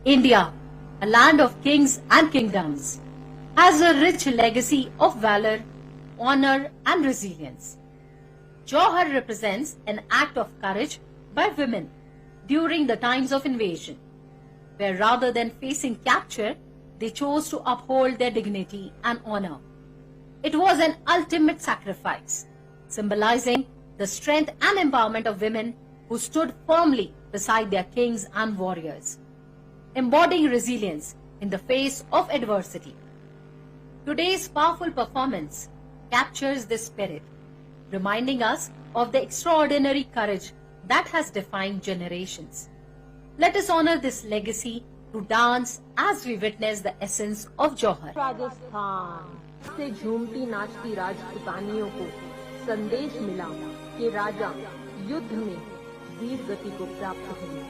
India, a land of kings and kingdoms, has a rich legacy of valor, honor and resilience. Joar represents an act of courage by women during the times of invasion, where rather than facing capture, they chose to uphold their dignity and honor. It was an ultimate sacrifice, symbolizing the strength and empowerment of women who stood firmly beside their kings and warriors, embodying resilience in the face of adversity. Today's powerful performance captures this spirit, reminding us of the extraordinary courage that has defined generations. Let us honor this legacy through dance as we witness the essence of Joar. Rajasthan से झूमती नाचती राजपुतानियों को संदेश मिला कि राजा युद्ध में वीर गति को प्राप्त हुई।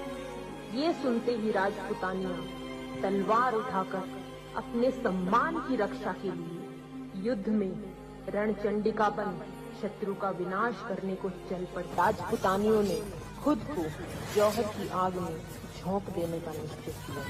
ये सुनते ही राजपुतानियां तलवार उठाकर अपने सम्मान की रक्षा के लिए युद्ध में रणचंडिका बन शत्रु का विनाश करने को चल पड़ी। राजपुतानियों ने खुद को जौहर की आग में झोंक देने का निश्चय किया।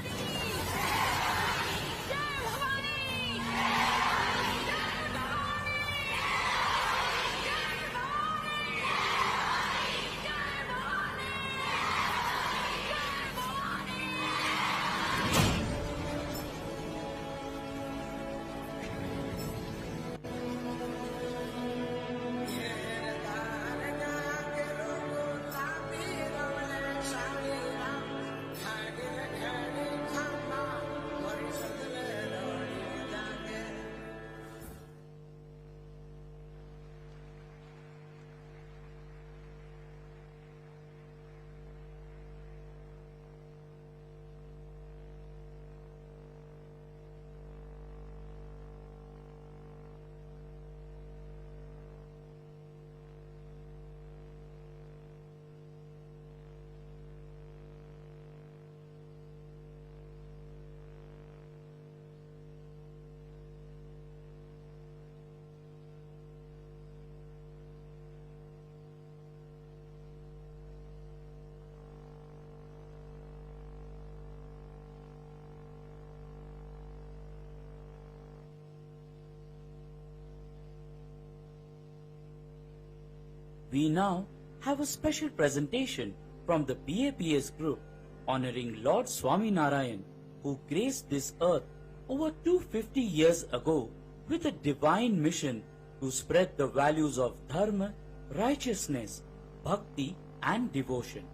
We now have a special presentation from the BAPS group honoring Lord Swaminarayan, who graced this earth over 250 years ago with a divine mission to spread the values of dharma, righteousness, bhakti and devotion.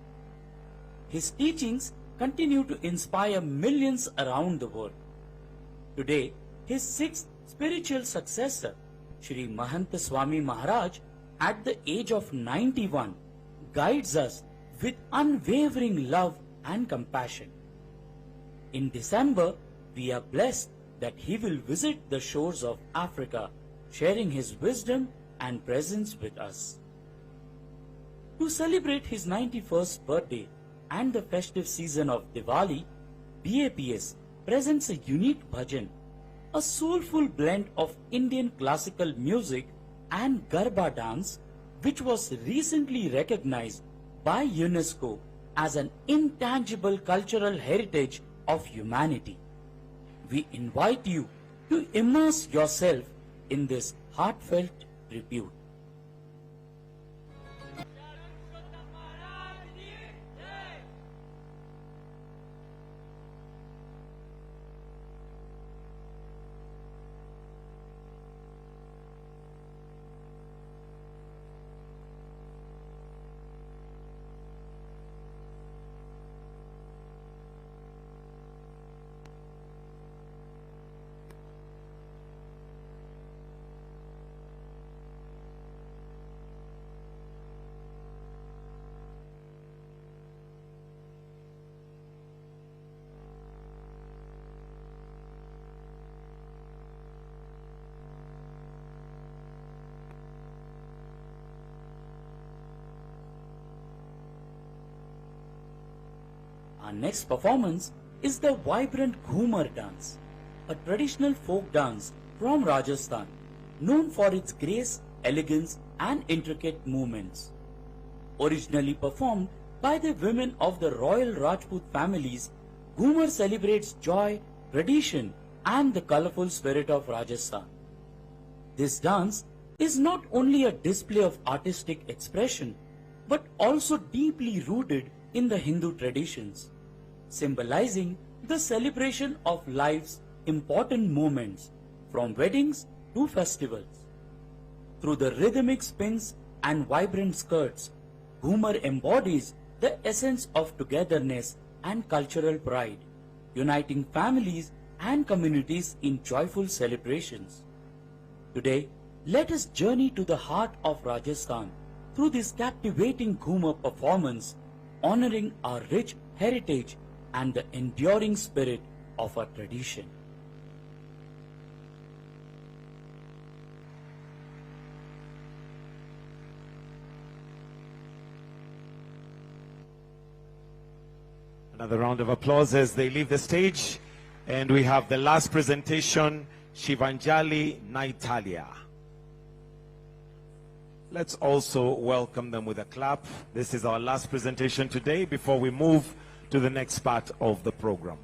His teachings continue to inspire millions around the world. Today, his sixth spiritual successor, Shri Mahanta Swami Maharaj, at the age of 91, guides us with unwavering love and compassion. In December, we are blessed that he will visit the shores of Africa, sharing his wisdom and presence with us. To celebrate his 91st birthday and the festive season of Diwali, BAPS presents a unique bhajan, a soulful blend of Indian classical music and Garba dance, which was recently recognized by UNESCO as an intangible cultural heritage of humanity. We invite you to immerse yourself in this heartfelt tribute. Our next performance is the vibrant Ghumar dance, a traditional folk dance from Rajasthan, known for its grace, elegance and intricate movements. Originally performed by the women of the royal Rajput families, Ghumar celebrates joy, tradition and the colorful spirit of Rajasthan. This dance is not only a display of artistic expression, but also deeply rooted in the Hindu traditions, symbolizing the celebration of life's important moments, from weddings to festivals. Through the rhythmic spins and vibrant skirts, Ghumar embodies the essence of togetherness and cultural pride, uniting families and communities in joyful celebrations. Today, let us journey to the heart of Rajasthan through this captivating Ghumar performance, honoring our rich heritage and the enduring spirit of our tradition. Another round of applause as they leave the stage. And we have the last presentation, Shivanjali Naitalia. Let's also welcome them with a clap. This is our last presentation today before we move to the next part of the program.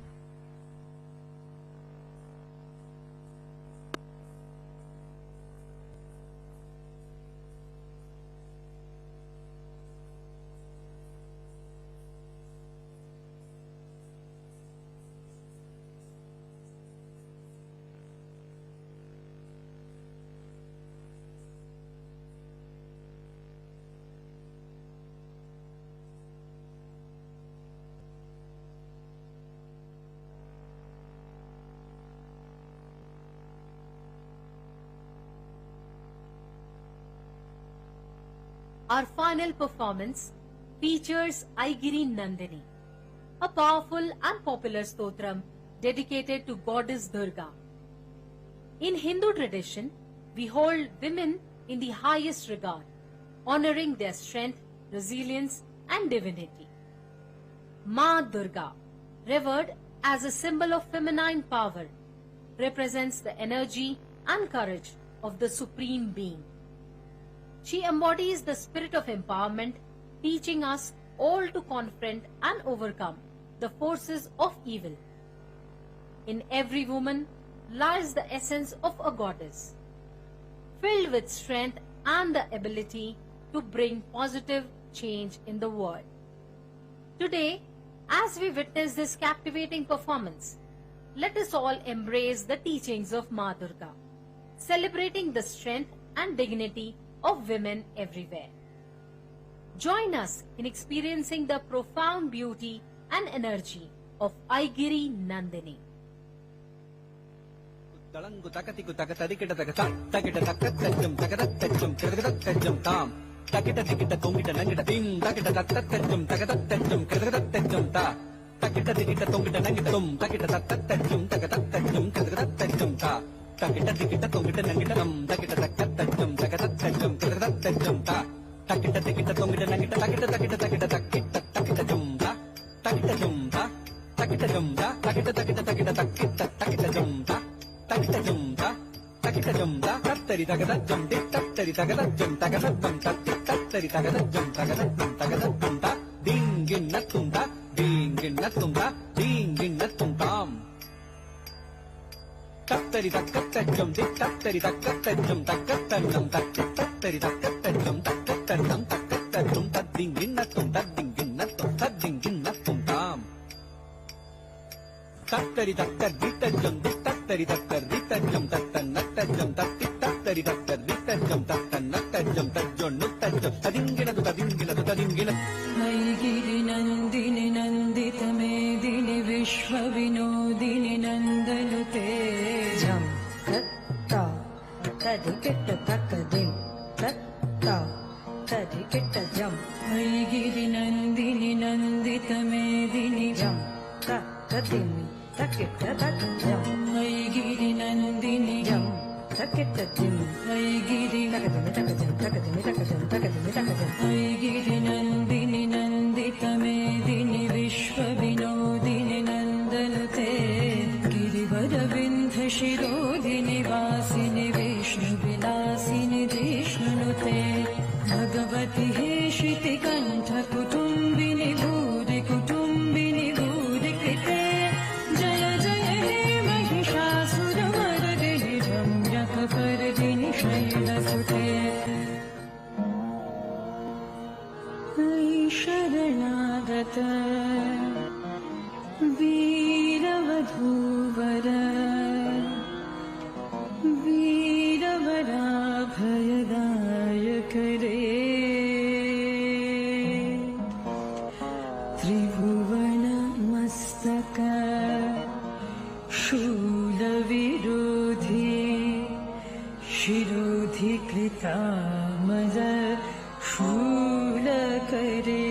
Our final performance features Aigiri Nandini, a powerful and popular stotram dedicated to goddess Durga. In Hindu tradition, we hold women in the highest regard, honoring their strength, resilience and divinity. Ma Durga, revered as a symbol of feminine power, represents the energy and courage of the Supreme Being. She embodies the spirit of empowerment, teaching us all to confront and overcome the forces of evil. In every woman lies the essence of a goddess, filled with strength and the ability to bring positive change in the world. Today, as we witness this captivating performance, let us all embrace the teachings of Ma Durga, celebrating the strength and dignity of women everywhere. Join us in experiencing the profound beauty and energy of Aigiri Nandini. Jalango takatiku takatadikita takata takita takatajam takatatajam takatatajam tam takita dikita tongita nangita ting takita takatajam takatatajam takatatajam ta takita dikita tongita nangita tum takita takatajam takatatajam takatatajam ta takita dikita tongita nangita tam takita takatajam takatatajam takatatajam ta takita dikita tongita nangita takita takita takita takita takita jum ta takita jum ta takita jum ta takita takita takita takita takita jum ta takita jumta takita jumta tattari takata jumti tattari takata jumta takata jumta tattari takata jumta takata jumta takata jumta dinginna tumta dinginna tumtam tattari takata jumti tattari takata jumta takata jumta tattari takata jumta takata jumta dinginna tumtam tattari takata jumti tattari takata jum tattanatta jum tattari takata jum tattanatta jum jonnu tadingina tadingina Aigiri Nandini Nandita Medini Vishwa Vinodini Nandalute Jam Tatta Tadikita Takadim Tatta Tadikita Jam Aigiri Nandini Nandita Medini Jam Takadimi Takita Takajam Aigiri Nandini Jam Takita Jim Aigiri Takadimi Takajam Takadimi Takajam Takadimi Takajam Aigiri Nandini Nandita Medini Vishwa Vinodini Nandalute Girivara Vindha Shirodini Vasini Vishnu Vilasini Vishnunute Bhagavati Heshiti Kantha Kutumbini Bhuri Kutumbini Bhuri Krite Jaya Jaya He Mahishasura Mardini Ramyaka Pardini Shaila Sute Sharanagata Veeravadhuvara Veeravadabhayadayakare Tribhuvana Mastaka Shula Virodhi Shirodhi Krita Mada Shula Kare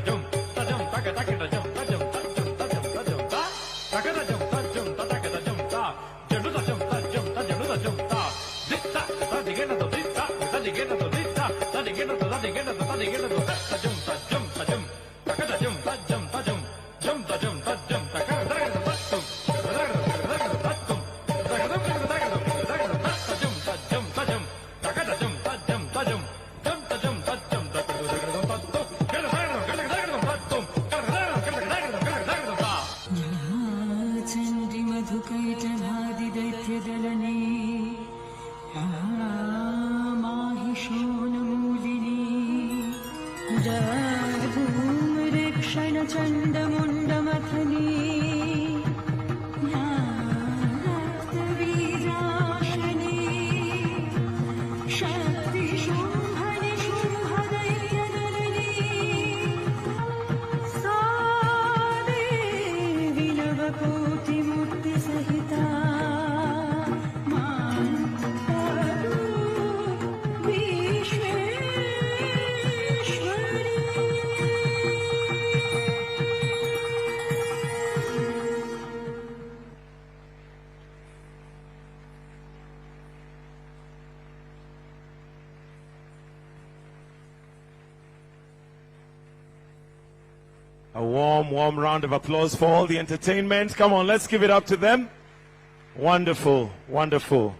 Jum चण्डमुण्डमथनी रक्तवीराशनी शक्तिशुम्भनि शुम्भदैत्यनलिनी सा देवी नवकोटिमूर्तिसहिता A warm, warm round of applause for all the entertainment. Come on, let's give it up to them. Wonderful, wonderful.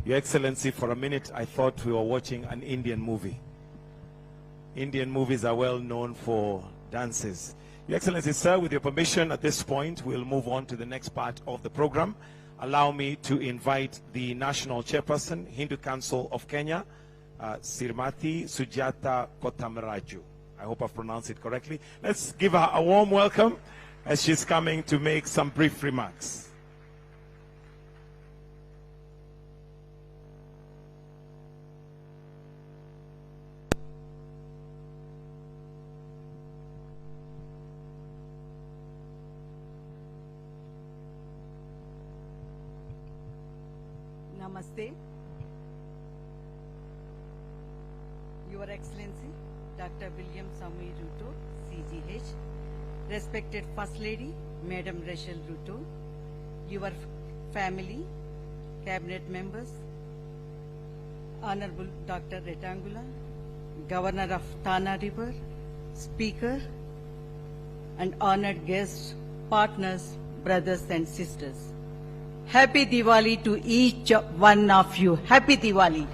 Your Excellency, for a minute I thought we were watching an Indian movie. Indian movies are well known for dances. Your Excellency, sir, with your permission, at this point we'll move on to the next part of the program. Allow me to invite the National Chairperson, Hindu Council of Kenya, Srimati Sujata Kotamaraju. I hope I've pronounced it correctly. Let's give her a warm welcome as she's coming to make some brief remarks. Namaste. Your Excellency, Dr. William Samuel Ruto, CGH, respected First Lady, Madam Rachel Ruto, your family, cabinet members, Honorable Dr. Retangula, Governor of Tana River, Speaker, and honored guests, partners, brothers and sisters. Happy Diwali to each one of you. Happy Diwali.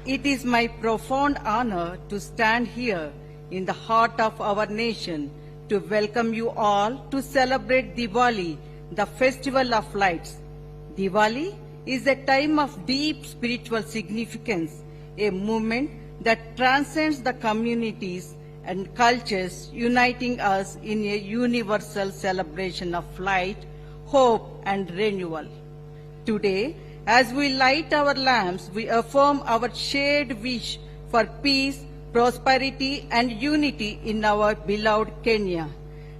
It is my profound honor to stand here in the heart of our nation to welcome you all to celebrate Diwali, the festival of lights. Diwali is a time of deep spiritual significance, a movement that transcends the communities and cultures, uniting us in a universal celebration of light, hope and renewal. Today, as we light our lamps, we affirm our shared wish for peace, prosperity and unity in our beloved Kenya.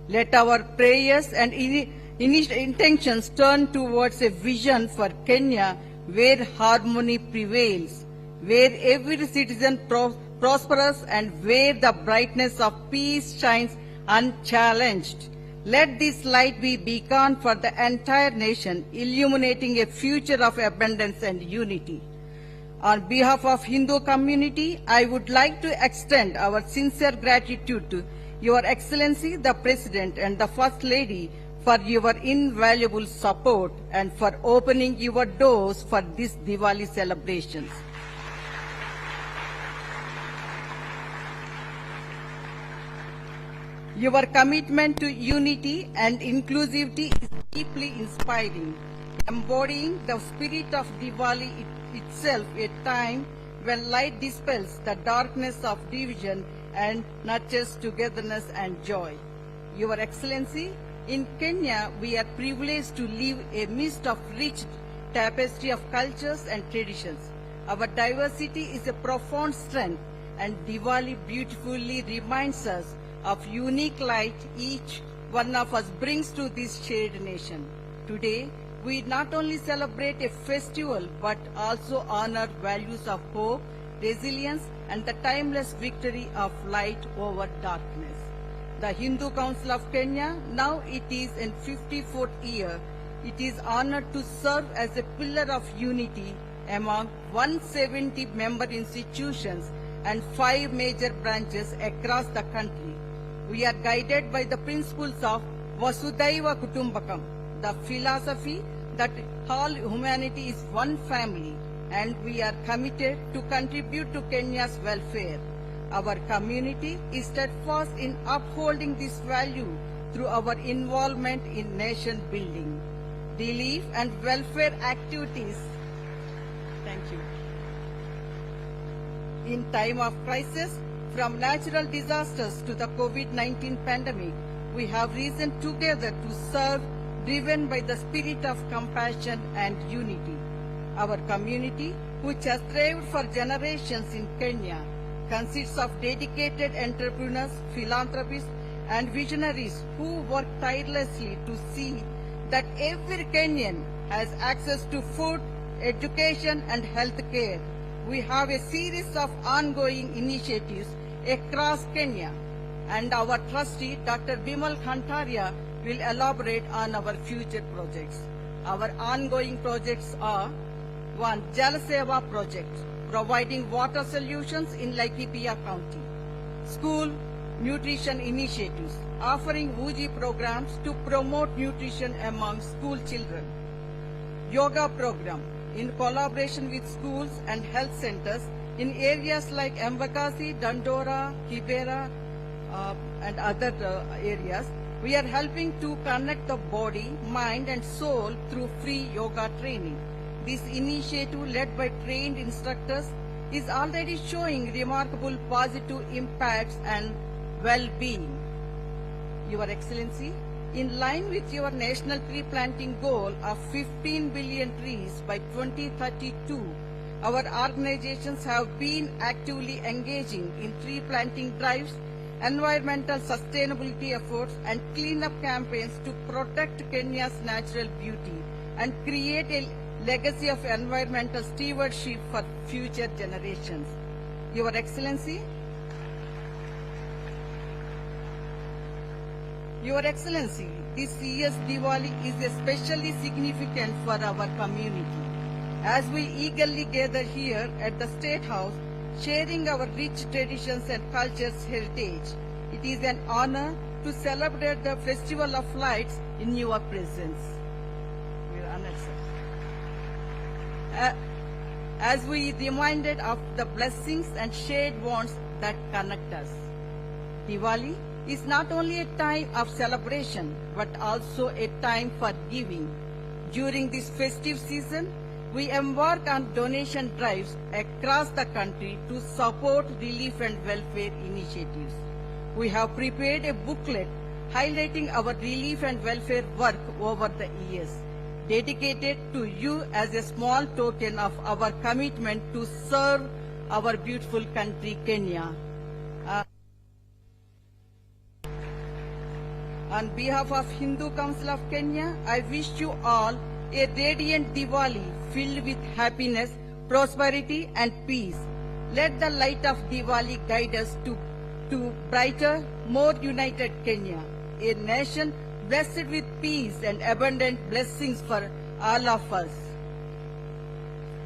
Let our prayers and intentions turn towards a vision for Kenya where harmony prevails, where every citizen prospers and where the brightness of peace shines unchallenged. Let this light be beacon for the entire nation, illuminating a future of abundance and unity. On behalf of Hindu community, I would like to extend our sincere gratitude to Your Excellency, the President and the First Lady for your invaluable support and for opening your doors for this Diwali celebrations. Your commitment to unity and inclusivity is deeply inspiring, embodying the spirit of Diwali itself, a time when light dispels the darkness of division and nurtures togetherness and joy. Your Excellency, in Kenya, we are privileged to live amidst of rich tapestry of cultures and traditions. Our diversity is a profound strength, and Diwali beautifully reminds us of unique light each one of us brings to this shared nation. Today, we not only celebrate a festival, but also honor values of hope, resilience, and the timeless victory of light over darkness. The Hindu Council of Kenya, now it is in 54th year, it is honored to serve as a pillar of unity among 170 member institutions and 5 major branches across the country. We are guided by the principles of Vasudhaiva Kutumbakam, the philosophy that all humanity is one family, and we are committed to contribute to Kenya's welfare. Our community is steadfast in upholding this value through our involvement in nation building, relief and welfare activities. Thank you. In time of crisis, from natural disasters to the COVID-19 pandemic, we have risen together to serve, driven by the spirit of compassion and unity. Our community, which has thrived for generations in Kenya, consists of dedicated entrepreneurs, philanthropists, and visionaries who work tirelessly to see that every Kenyan has access to food, education, and health care. We have a series of ongoing initiatives across Kenya, and our trustee, Dr. Bimal Khantaria, will elaborate on our future projects. Our ongoing projects are: 1. Jal Seva project, providing water solutions in Laikipia County. School nutrition initiatives, offering Uji programs to promote nutrition among school children. Yoga program, in collaboration with schools and health centers in areas like Embakasi, Dandora, Kibera, and other areas. We are helping to connect the body, mind, and soul through free yoga training. This initiative, led by trained instructors, is already showing remarkable positive impacts and well-being. Your Excellency, in line with your national tree planting goal of 15 billion trees by 2032, our organizations have been actively engaging in tree planting drives, environmental sustainability efforts, and cleanup campaigns to protect Kenya's natural beauty and create a legacy of environmental stewardship for future generations. Your Excellency, this year's Diwali is especially significant for our community. As we eagerly gather here at the State House, sharing our rich traditions and culture's heritage, it is an honor to celebrate the Festival of Lights in your presence. We are honored, sir. As we reminded of the blessings and shared bonds that connect us. Diwali is not only a time of celebration, but also a time for giving. During this festive season, we embark on donation drives across the country to support relief and welfare initiatives. We have prepared a booklet highlighting our relief and welfare work over the years, dedicated to you as a small token of our commitment to serve our beautiful country, Kenya. On behalf of Hindu Council of Kenya, I wish you all a radiant Diwali filled with happiness, prosperity, and peace. Let the light of Diwali guide us to brighter, more united Kenya, a nation blessed with peace and abundant blessings for all of us.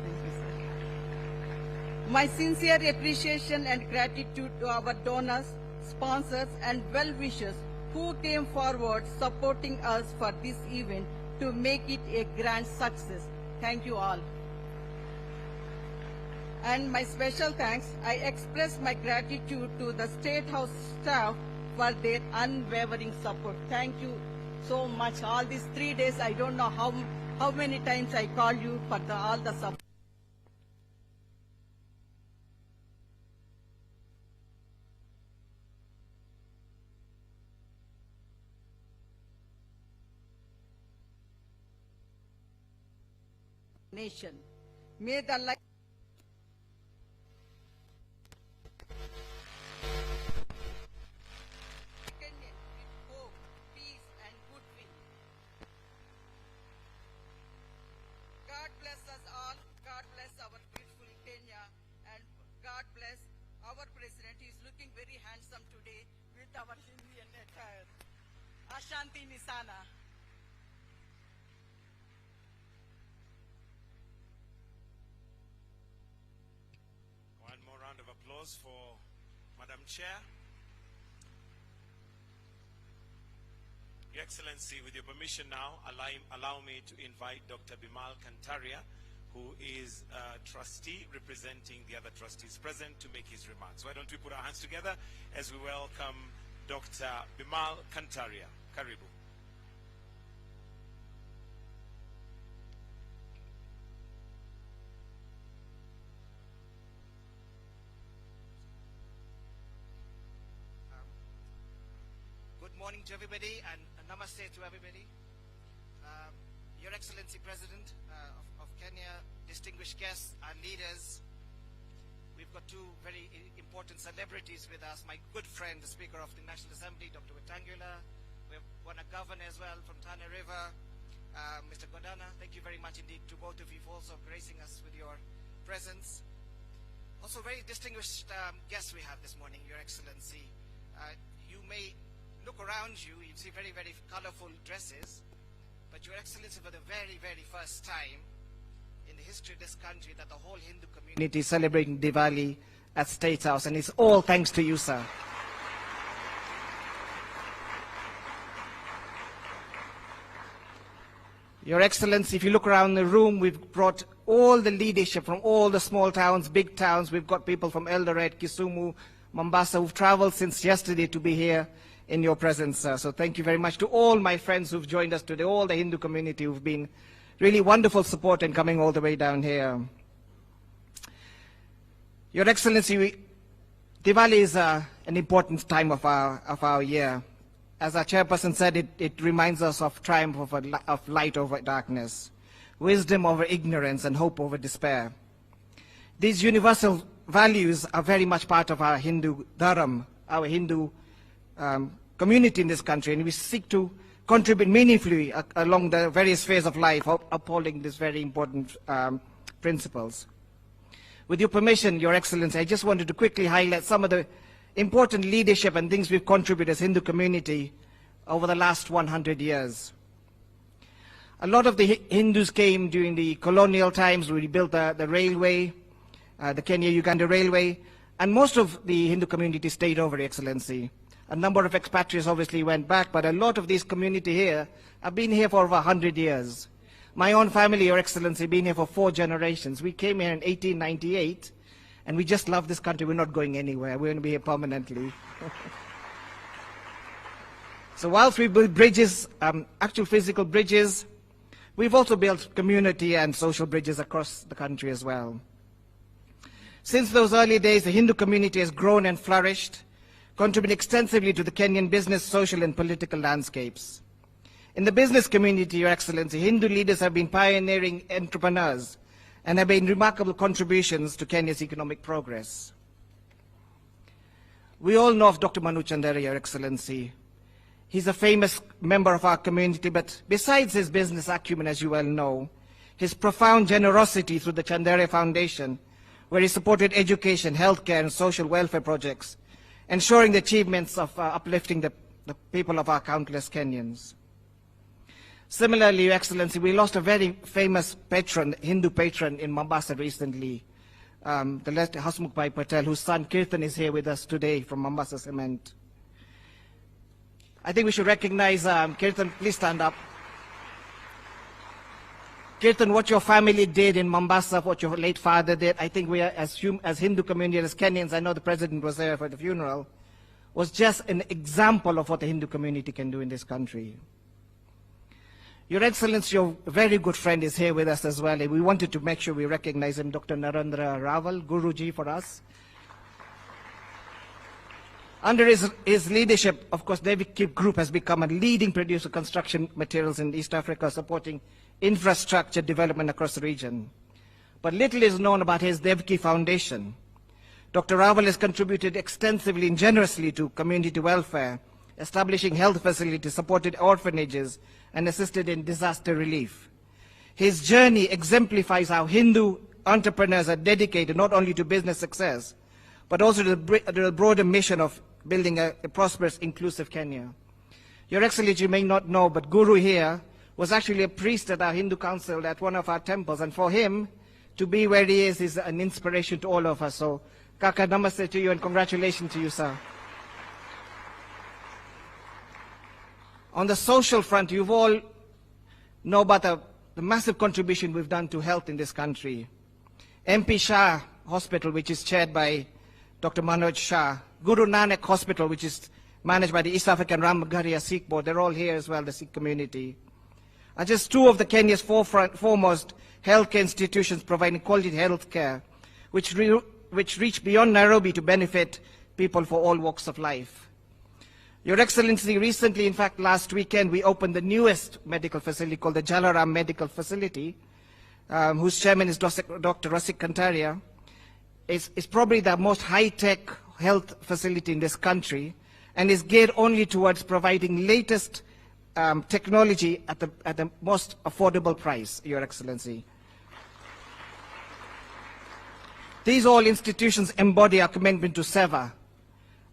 Thank you, sir. My sincere appreciation and gratitude to our donors, sponsors, and well-wishers who came forward supporting us for this event to make it a grand success. Thank you all. And my special thanks, I express my gratitude to the State House staff for their unwavering support. Thank you so much. All these 3 days, I don't know how many times I call you for all the support. Nation. May the light Kenyan with hope, peace, and goodwill. God bless us all. God bless our beautiful Kenya, and God bless our president. He is looking very handsome today with our Indian attire. Ashanti Nisana. One more round of applause for Madam Chair. Your Excellency, with your permission now, allow me to invite Dr. Bimal Khantaria, who is a trustee representing the other trustees present, to make his remarks. Why don't we put our hands together as we welcome Dr. Bimal Khantaria. Karibu. morning to everybody and namaste to everybody. Your Excellency President of Kenya, distinguished guests and leaders, we've got two very important celebrities with us. My good friend, the Speaker of the National Assembly, Dr. Wetangula. We have one a governor as well from Tana River, Mr. Godana. Thank you very much indeed to both of you for also gracing us with your presence. Also very distinguished guests we have this morning, Your Excellency. You may look around you, you see very, very colorful dresses, but Your Excellency, for the very, very first time in the history of this country, that the whole Hindu community is celebrating Diwali at State House, and it's all thanks to you, sir. Your Excellency, if you look around the room, we've brought all the leadership from all the small towns, big towns. We've got people from Eldoret, Kisumu, Mombasa, who've traveled since yesterday to be here in your presence, sir. So thank you very much to all my friends who've joined us today, all the Hindu community who've been really wonderful support in coming all the way down here. Your Excellency, Diwali is an important time of our year. As our chairperson said, it reminds us of triumph of light over darkness, wisdom over ignorance, and hope over despair. These universal values are very much part of our Hindu dharam, our Hindu community in this country, and we seek to contribute meaningfully along the various spheres of life, upholding these very important principles. With your permission, Your Excellency, I just wanted to quickly highlight some of the important leadership and things we've contributed as Hindu community over the last 100 years. A lot of the Hindus came during the colonial times. We built the railway, the Kenya-Uganda railway, and most of the Hindu community stayed over, Your Excellency. A number of expatriates obviously went back, but a lot of this community here have been here for over 100 years. My own family, Your Excellency, been here for 4 generations. We came here in 1898, and we just love this country. We're not going anywhere. We're going to be here permanently. So whilst we build bridges, actual physical bridges, we've also built community and social bridges across the country as well. Since those early days, the Hindu community has grown and flourished, contributing extensively to the Kenyan business, social, and political landscapes. In the business community, Your Excellency, Hindu leaders have been pioneering entrepreneurs and have made remarkable contributions to Kenya's economic progress. We all know of Dr. Manu Chandera, Your Excellency. He's a famous member of our community, but besides his business acumen, as you well know, his profound generosity through the Chandera Foundation, where he supported education, healthcare, and social welfare projects, ensuring the achievements of uplifting the people of our countless Kenyans. Similarly, Your Excellency, we lost a very famous patron, Hindu patron in Mombasa recently, the late Hasmukh Bhai Patel, whose son Kirtan is here with us today from Mombasa Cement. I think we should recognize Kirtan. Please stand up. Kirtan, what your family did in Mombasa, what your late father did, I think we are, as Hindu community, as Kenyans, I know the President was there for the funeral, was just an example of what the Hindu community can do in this country. Your Excellency, your very good friend is here with us as well. We wanted to make sure we recognize him, Dr. Narendra Raval, Guruji for us. Under his leadership, of course, Devki Group has become a leading producer of construction materials in East Africa, supporting infrastructure development across the region. But little is known about his Devki Foundation. Dr. Raval has contributed extensively and generously to community welfare, establishing health facilities, supported orphanages, and assisted in disaster relief. His journey exemplifies how Hindu entrepreneurs are dedicated not only to business success, but also to the broader mission of building a prosperous, inclusive Kenya. Your Excellency, you may not know, but Guru here was actually a priest at our Hindu council at one of our temples, and for him to be where he is an inspiration to all of us. So, Kaka, namaste to you and congratulations to you, sir. On the social front, you've all know about the massive contribution we've done to health in this country. MP Shah Hospital, which is chaired by Dr. Manoj Shah, Guru Nanak Hospital, which is managed by the East African Ramagaria Sikh Board, they're all here as well, the Sikh community, are just two of the Kenya's foremost healthcare institutions providing quality health care, which reach beyond Nairobi to benefit people for all walks of life. Your Excellency, recently, in fact, last weekend, we opened the newest medical facility called the Jalango Medical Facility, whose chairman is Dr. Rasik Kantaria. It's probably the most high-tech health facility in this country and is geared only towards providing latest technology at the most affordable price, Your Excellency. These all institutions embody our commitment to SEVA,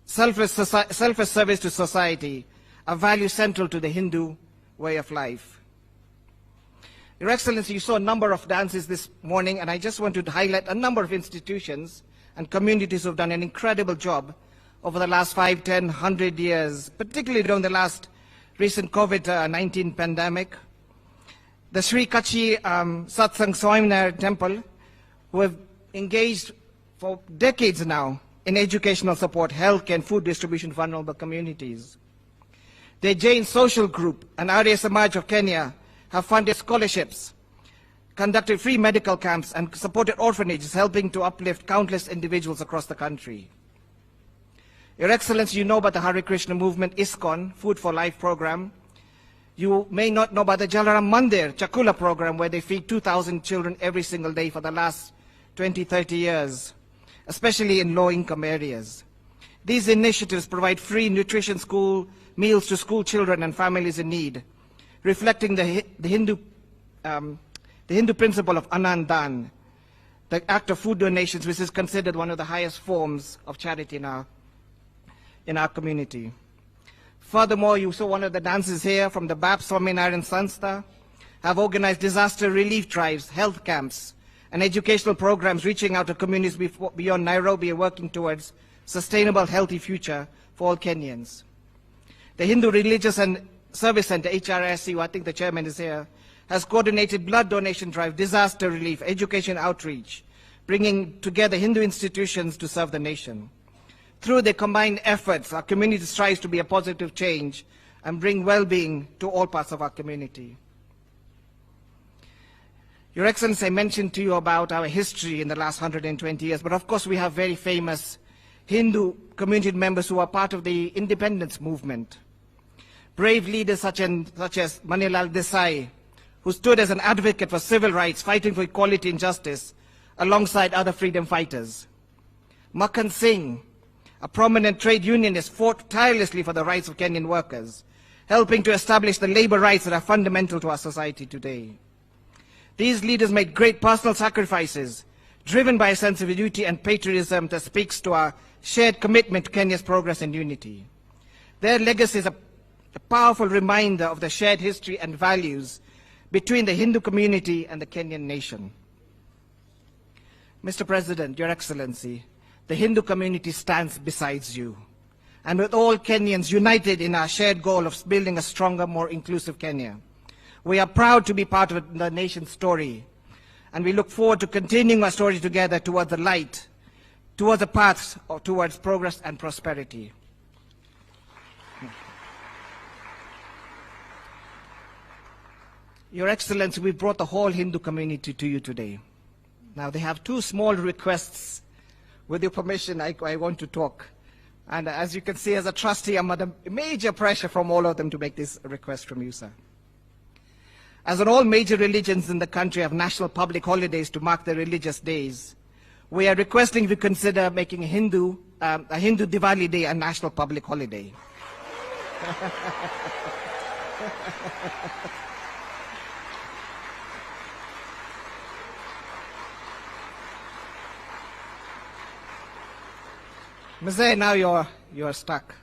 selfless service to society, a value central to the Hindu way of life. Your Excellency, you saw a number of dances this morning, and I just want to highlight a number of institutions and communities who have done an incredible job over the last 5, 10, 100 years, particularly during the last recent COVID-19 pandemic. The Sri Kachi Satsang Swaminarayan Temple, who have engaged for decades now in educational support, health and food distribution for vulnerable communities. The Jain Social Group and Arya Samaj of Kenya have funded scholarships, conducted free medical camps, and supported orphanages, helping to uplift countless individuals across the country. Your Excellency, you know about the Hare Krishna movement, ISKCON, Food for Life program. You may not know about the Jalaram Mandir, Chakula program, where they feed 2,000 children every single day for the last 20, 30 years, especially in low-income areas. These initiatives provide free nutrition school meals to school children and families in need, reflecting the Hindu principle of Anandan, the act of food donations, which is considered one of the highest forms of charity in our community. Furthermore, you saw one of the dances here from the BAPS Swaminarayan Sanstha, have organized disaster relief drives, health camps, and educational programs reaching out to communities beyond Nairobi and working towards sustainable, healthy future for all Kenyans. The Hindu Religious and Service Center, HRSC, I think the chairman is here, has coordinated blood donation drive, disaster relief, education outreach, bringing together Hindu institutions to serve the nation. Through their combined efforts, our community strives to be a positive change and bring well-being to all parts of our community. Your Excellency, I mentioned to you about our history in the last 120 years, but of course we have very famous Hindu community members who are part of the independence movement. Brave leaders such as Manilal Desai, who stood as an advocate for civil rights, fighting for equality and justice, alongside other freedom fighters. Makhan Singh, a prominent trade unionist, fought tirelessly for the rights of Kenyan workers, helping to establish the labor rights that are fundamental to our society today. These leaders made great personal sacrifices, driven by a sense of duty and patriotism that speaks to our shared commitment to Kenya's progress and unity. Their legacy is a powerful reminder of the shared history and values between the Hindu community and the Kenyan nation. Mr. President, Your Excellency, the Hindu community stands beside you, and with all Kenyans united in our shared goal of building a stronger, more inclusive Kenya. We are proud to be part of the nation's story, and we look forward to continuing our story together towards the light, towards the paths towards progress and prosperity. Your Excellency, we brought the whole Hindu community to you today. Now, they have two small requests. With your permission, I want to talk. And as you can see, as a trustee, I'm under major pressure from all of them to make this request from you, sir. As in all major religions in the country have national public holidays to mark their religious days, we are requesting you to consider making a Hindu Diwali Day a national public holiday. Mzee, now you're stuck.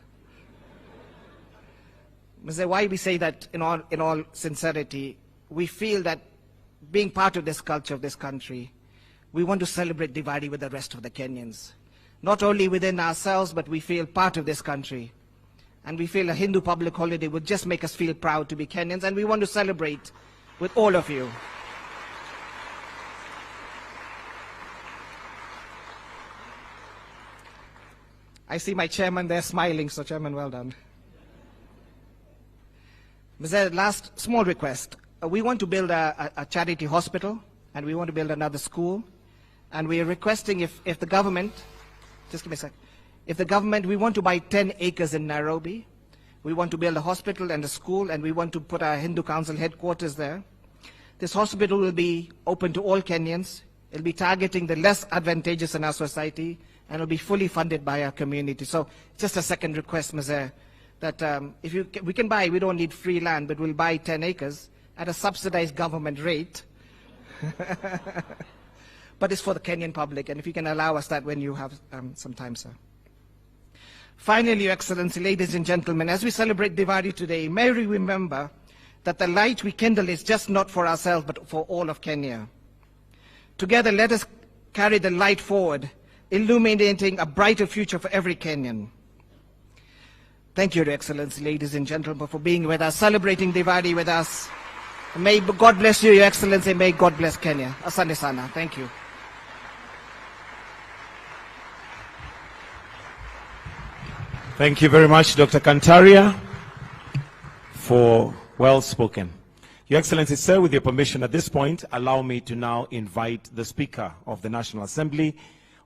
Mzee, why we say that in all sincerity, we feel that being part of this culture of this country, we want to celebrate Diwali with the rest of the Kenyans. Not only within ourselves, but we feel part of this country. And we feel a Hindu public holiday would just make us feel proud to be Kenyans, and we want to celebrate with all of you. I see my chairman there smiling, so chairman, well done. Mr. Last small request. We want to build a charity hospital, and we want to build another school, and we are requesting if the government, just give me a sec, if the government, we want to buy 10 acres in Nairobi, We want to build a hospital and a school, and we want to put our Hindu Council headquarters there. This hospital will be open to all Kenyans. It'll be targeting the less advantageous in our society, and it'll be fully funded by our community. So just a second request, Mr. that we can buy, we don't need free land, but we'll buy 10 acres at a subsidized government rate. But it's for the Kenyan public, and if you can allow us that when you have some time, sir. Finally, Your Excellency, ladies and gentlemen, as we celebrate Diwali today, may we remember that the light we kindle is just not for ourselves, but for all of Kenya. Together, let us carry the light forward, illuminating a brighter future for every Kenyan. Thank you, Your Excellency, ladies and gentlemen, for being with us, celebrating Diwali with us. May God bless you, Your Excellency. May God bless Kenya. Asante sana. Thank you. Thank you very much, Dr. Kantaria, for well spoken. Your Excellency, sir, with your permission at this point, allow me to now invite the Speaker of the National Assembly,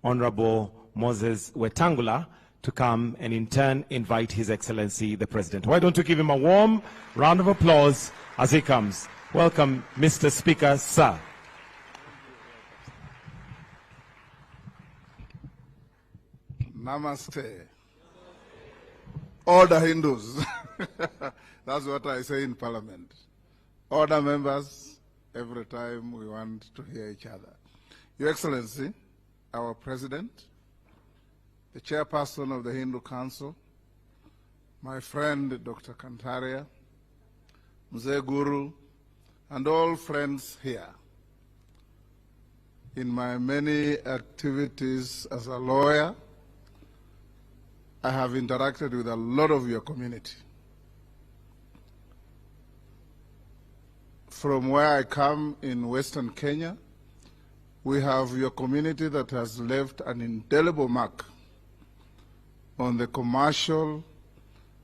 Honorable Moses Wetangula, to come and in turn invite His Excellency the President. Why don't you give him a warm round of applause as he comes. Welcome, Mr. Speaker, sir. Namaste. Order Hindus. That's what I say in Parliament. Order members, every time we want to hear each other. Your Excellency, our President, the Chairperson of the Hindu Council, my friend Dr. Kantaria, Mzee Guru, and all friends here. In my many activities as a lawyer, I have interacted with a lot of your community. From where I come in Western Kenya, we have your community that has left an indelible mark on the commercial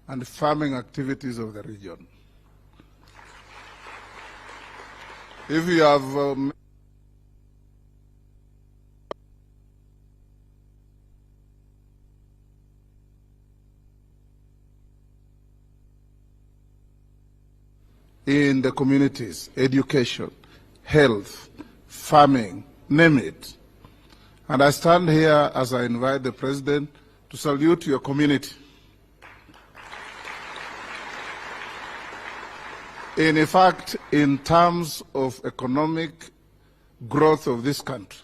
and farming activities of the region. If you have in the communities, education, health, farming, name it. And I stand here as I invite the President to salute your community. In fact, in terms of economic growth of this country,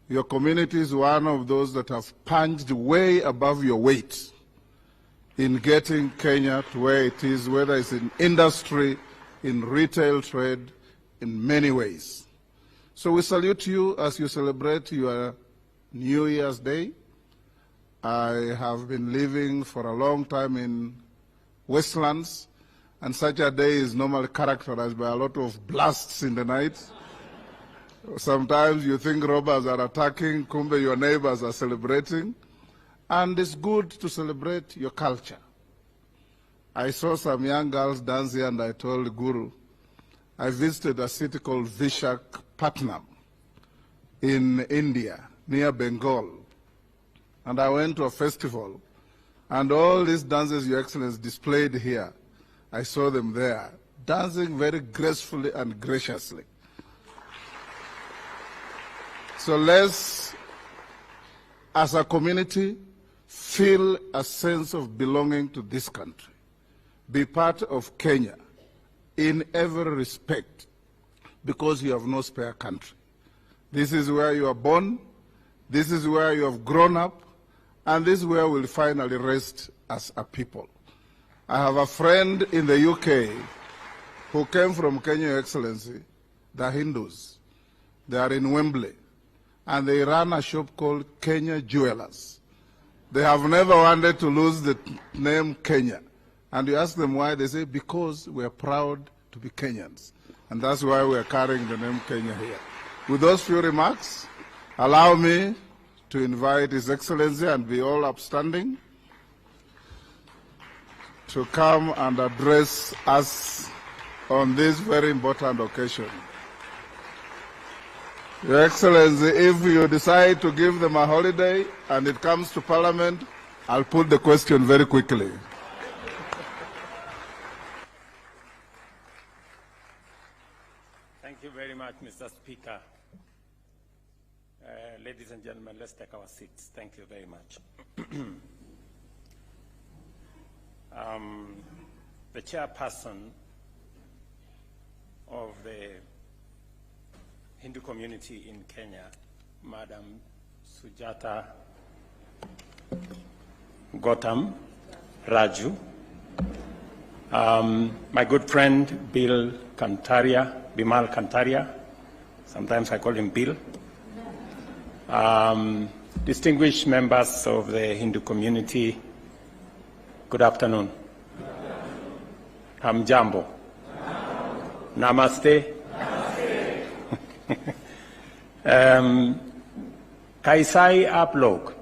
your community is one of those that have punched way above your weight in getting Kenya to where it is, whether it's in industry, in retail trade, in many ways. So we salute you as you celebrate your New Year's Day. I have been living for a long time in Westlands, and such a day is normally characterized by a lot of blasts in the night. Sometimes you think robbers are attacking, kumbe your neighbors are celebrating, and it's good to celebrate your culture. I saw some young girls dancing, and I told Guru, I visited a city called Vishakhapatnam in India, near Bengal. And I went to a festival, and all these dances Your Excellency displayed here, I saw them there, dancing very gracefully and graciously. So let's, as a community, feel a sense of belonging to this country. Be part of Kenya in every respect, because you have no spare country. This is where you are born, this is where you have grown up, and this is where we'll finally rest as a people. I have a friend in the UK who came from Kenya, Your Excellency, the Hindus. They are in Wembley, and they run a shop called Kenya Jewelers. They have never wanted to lose the name Kenya. And you ask them why, they say, because we are proud to be Kenyans. And that's why we are carrying the name Kenya here. With those few remarks, allow me to invite His Excellency, and be all upstanding, to come and address us on this very important occasion. Your Excellency, if you decide to give them a holiday and it comes to Parliament, I'll put the question very quickly. much, Mr. Speaker. Ladies and gentlemen, let's take our seats. Thank you very much. The chairperson of the Hindu community in Kenya, Madam Sujata Gautam Raju, my good friend Bimal Kantaria, sometimes I call him Bill, distinguished members of the Hindu community, good afternoon. Hamjambo. Namaste. Kaisai आप लोग?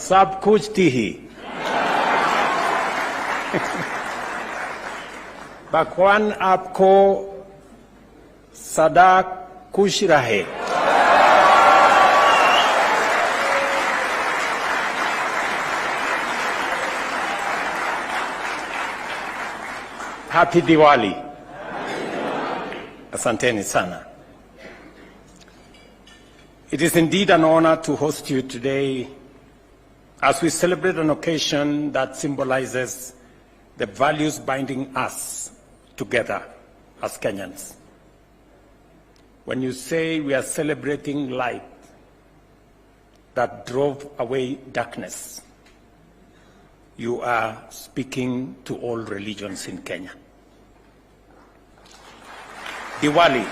सब कुछ थी ही भगवान आपको सदा खुश रहे। Happy Diwali. Asanteni sana. It is indeed an honor to host you today as we celebrate an occasion that symbolizes the values binding us together as Kenyans. When you say we are celebrating light that drove away darkness, you are speaking to all religions in Kenya. Diwali,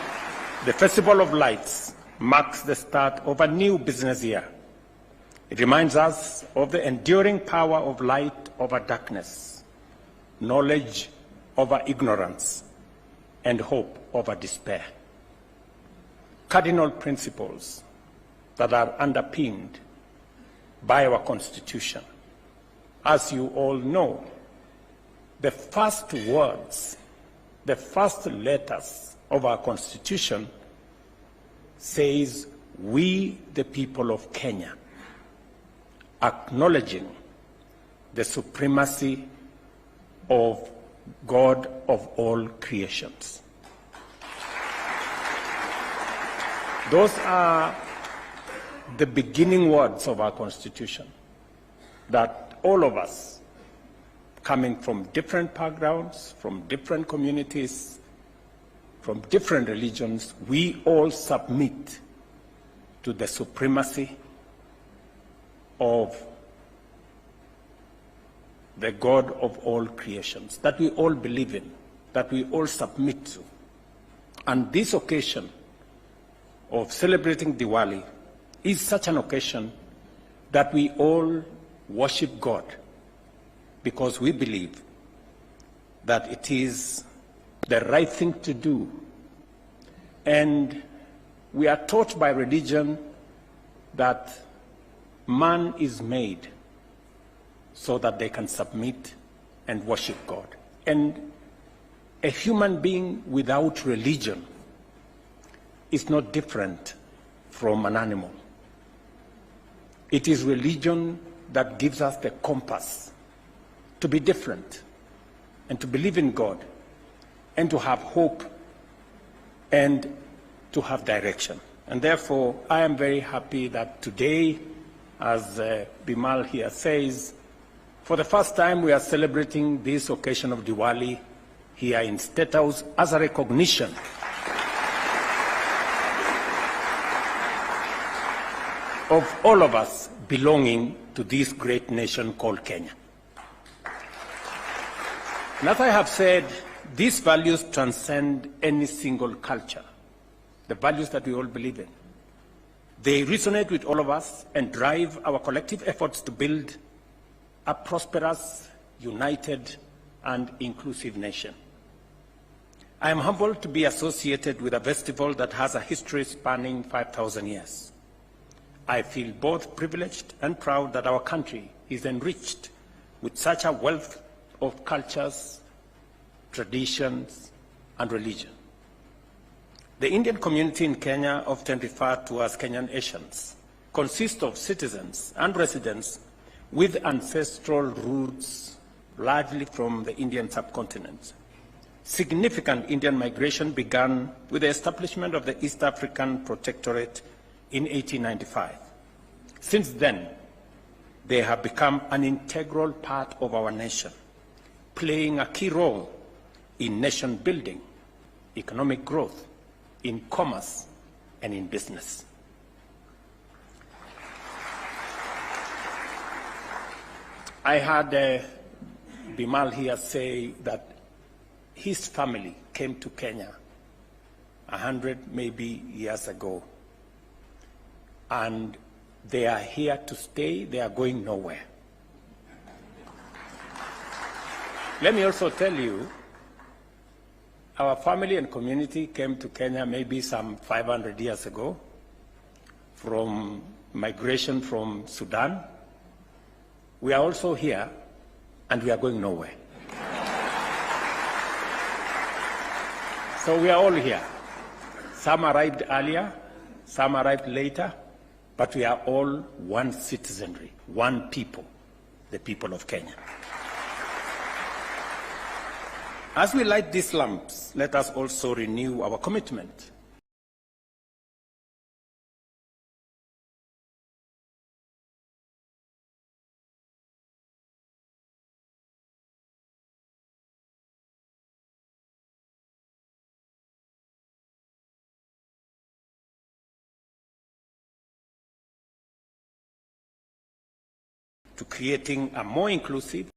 the Festival of Lights, marks the start of a new business year. It reminds us of the enduring power of light over darkness, knowledge over ignorance, and hope over despair. Cardinal principles that are underpinned by our Constitution. As you all know, the first words, the first letters of our Constitution says, "We, the people of Kenya," acknowledging the supremacy of God of all creations. Those are the beginning words of our Constitution, that all of us, coming from different backgrounds, from different communities, from different religions, we all submit to the supremacy of the God of all creations, that we all believe in, that we all submit to. And this occasion of celebrating Diwali is such an occasion that we all worship God because we believe that it is the right thing to do. And we are taught by religion that man is made so that they can submit and worship God. And a human being without religion is not different from an animal. It is religion that gives us the compass to be different and to believe in God and to have hope and to have direction. And therefore, I am very happy that today, as Bimal here says, for the first time we are celebrating this occasion of Diwali here in State House as a recognition of all of us belonging to this great nation called Kenya. And as I have said, these values transcend any single culture, the values that we all believe in. They resonate with all of us and drive our collective efforts to build a prosperous, united, and inclusive nation. I am humbled to be associated with a festival that has a history spanning 5,000 years. I feel both privileged and proud that our country is enriched with such a wealth of cultures, traditions, and religion. The Indian community in Kenya, often referred to as Kenyan Asians, consist of citizens and residents with ancestral roots largely from the Indian subcontinent. Significant Indian migration began with the establishment of the East African Protectorate in 1895. Since then, they have become an integral part of our nation, playing a key role in nation building, economic growth, in commerce, and in business. I had Bimal here say that his family came to Kenya 100 maybe years ago, and they are here to stay, they are going nowhere. Let me also tell you, our family and community came to Kenya maybe some 500 years ago from migration from Sudan. We are also here, and we are going nowhere. So we are all here. Some arrived earlier, some arrived later, but we are all one citizenry, one people, the people of Kenya. As we light these lamps, let us also renew our commitment to creating a more inclusive,